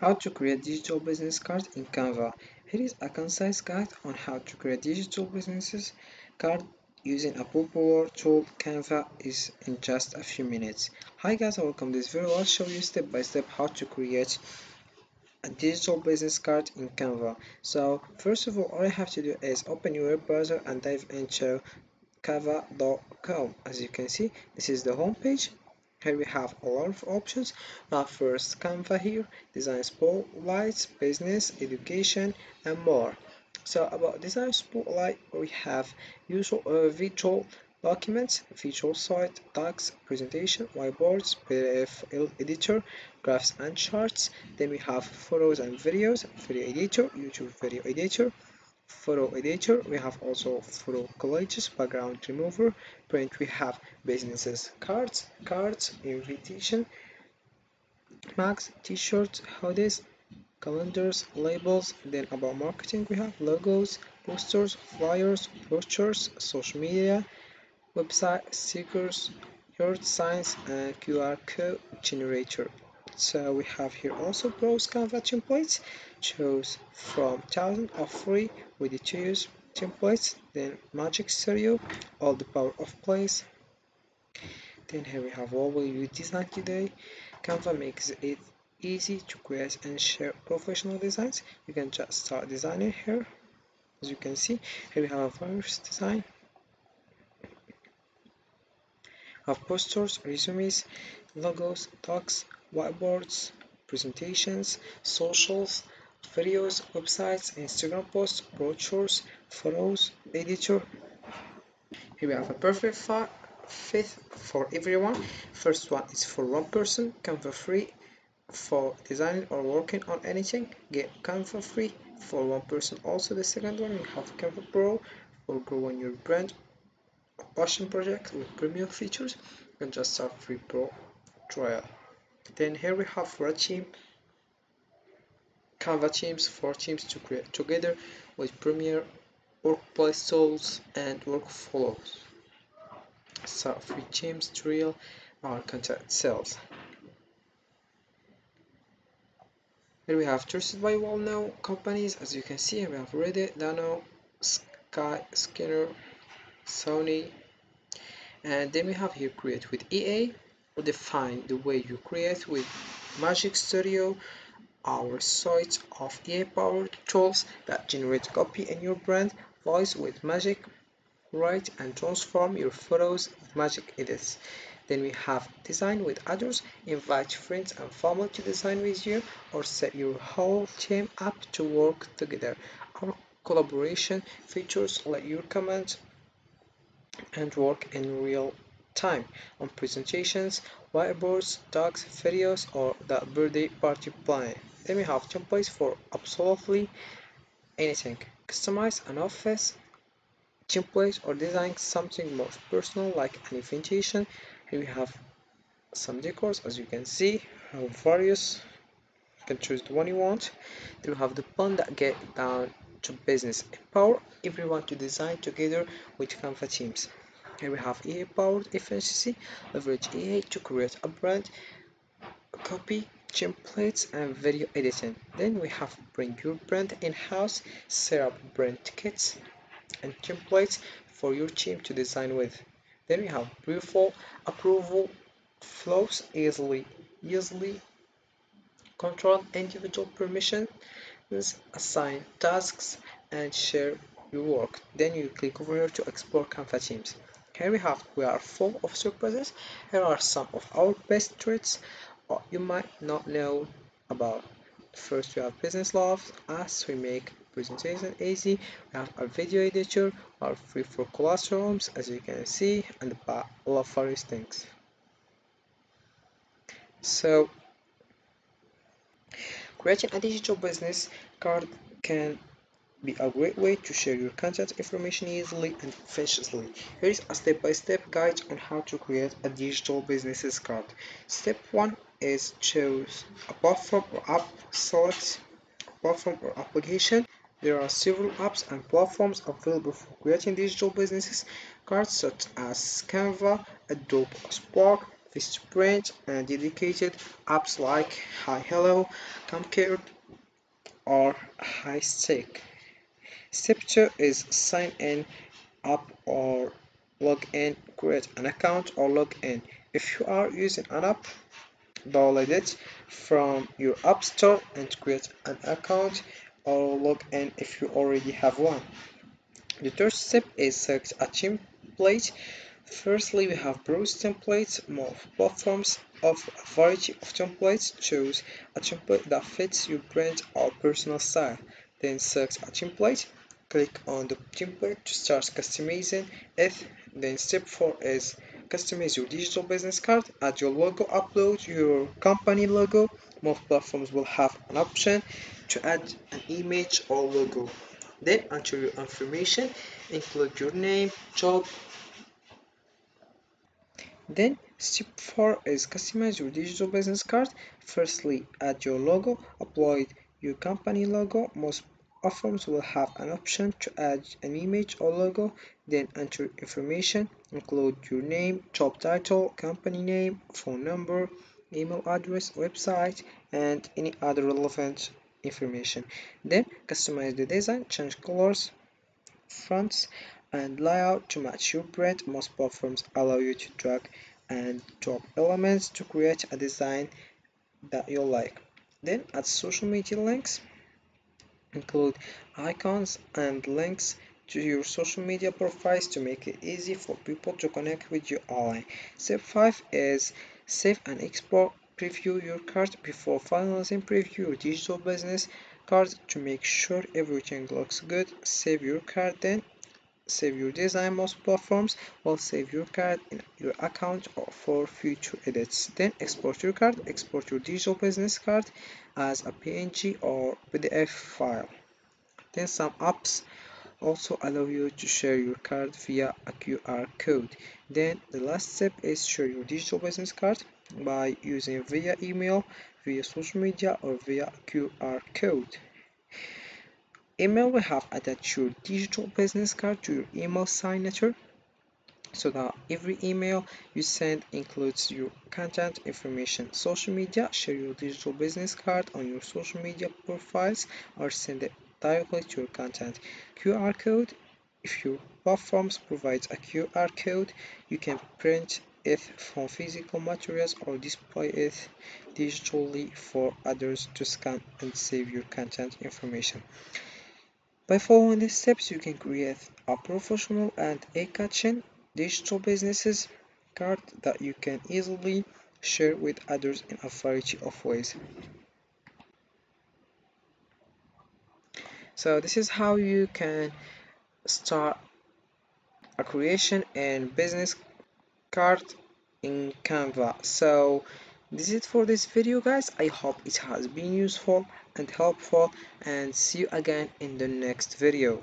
How to create digital business card in Canva. Here is a concise guide on how to create digital businesses card using a popular tool Canva is in just a few minutes. Hi guys, welcome to this video. I'll show you step by step how to create a digital business card in Canva. So first of all you have to do is open your web browser and dive into canva.com. As you can see, this is the home page. Here we have a lot of options. Now first Canva here, design spotlights, business, education and more. So about design spotlight we have usual visual documents, visual site, tags, presentation, whiteboards, PDF editor, graphs and charts. Then we have photos and videos, video editor, YouTube video editor, photo editor. We have also photo collages, background remover. Print we have businesses cards, invitation, mags, t-shirts, hoodies, calendars, labels. Then about marketing we have logos, posters, flyers, brochures, social media, website, stickers, yard signs and QR code generator. So we have here also browse Canva templates, choose from thousands of free ready to use templates, then Magic Studio, all the power of place. Then here we have what will you design today. Canva makes it easy to create and share professional designs. You can just start designing here. As you can see, here we have various design of posters, resumes, logos, docs, whiteboards, presentations, socials, videos, websites, Instagram posts, brochures, photos, editor. Here we have a perfect fit for everyone. First one is for one person, Canva free for designing or working on anything. Get Canva free for one person. Also the second one, we have Canva Pro for growing your brand passion project with premium features. You can just start free pro trial. Then here we have for a team, Canva teams for teams to create together with premier workplace tools and workflows. Start free teams to real our contact sales. Here we have trusted by well-known companies. As you can see, we have Reddit, Dano, Sky, Skinner, Sony, and then we have here create with EA. We'll define the way you create with Magic Studio, our site of EA powered tools that generate copy in your brand voice with Magic. Write and transform your photos with Magic Edits. Then we have design with others, invite friends and family to design with you or set your whole team up to work together. Our collaboration features let you comment and work in real time on presentations, whiteboards, docs, videos, or the birthday party planning. Then we have templates for absolutely anything. Customize an office template or design something more personal like an invitation. Here we have some decors. As you can see, various. You can choose the one you want. Then we have the plan that get down to business. Empower everyone to design together with Canva teams. Here we have EA powered efficiency. Leverage EA to create a brand, copy, templates and video editing. Then we have bring your brand in-house, set up brand kits and templates for your team to design with. Then we have approval flows, easily control individual permissions, assign tasks and share your work. Then you click over here to explore Canva teams. Here we are full of surprises. Here are some of our best traits you might not know about. First we have business loves us, we make presentation easy. We have our video editor, are free for classrooms as you can see, and a lot of various things. So creating a digital business card can be a great way to share your contact information easily and efficiently. Here is a step-by-step guide on how to create a digital business card. Step 1 is choose a platform or app. Select platform or application. There are several apps and platforms available for creating digital business cards such as Canva, Adobe Spark, this to print and dedicated apps like Hi Hello, Comcare, or Hi Stick. Step 2 is sign in up or log in, create an account or log in. If you are using an app, download it from your app store and create an account or log in if you already have one. The third step is select a template. Firstly, we have browse templates, more platforms of a variety of templates. Choose a template that fits your brand or personal style. Then select a template. Click on the template to start customizing it. Then step 4 is customize your digital business card. Add your logo, upload your company logo. Most platforms will have an option to add an image or logo. Then enter your information, include your name, job. Then step 4 is customize your digital business card. Firstly, add your logo, upload your company logo. Most platforms will have an option to add an image or logo. Then enter information, include your name, job title, company name, phone number, email address, website, and any other relevant information. Then customize the design, change colors, fonts, and layout to match your brand. Most platforms allow you to drag and drop elements to create a design that you like. Then add social media links, include icons and links to your social media profiles to make it easy for people to connect with you online. Step 5 is save and export. Preview your card before finalizing. Preview your digital business card to make sure everything looks good. Save your card, then save your design. Most platforms will save your card in your account or for future edits. Then export your card. Export your digital business card as a PNG or PDF file. Then some apps also allow you to share your card via a QR code. Then the last step is share your digital business card by using via email, via social media, or via QR code. Email will have attached your digital business card to your email signature so that every email you send includes your contact information. Social media, share your digital business card on your social media profiles or send it directly to your contact. QR code, if your platforms provides a QR code, you can print it from physical materials or display it digitally for others to scan and save your contact information. By following these steps, you can create a professional and eye-catching digital businesses card that you can easily share with others in a variety of ways. So this is how you can start a creation and business card in Canva. So this is it for this video, guys. I hope it has been useful and helpful, and see you again in the next video.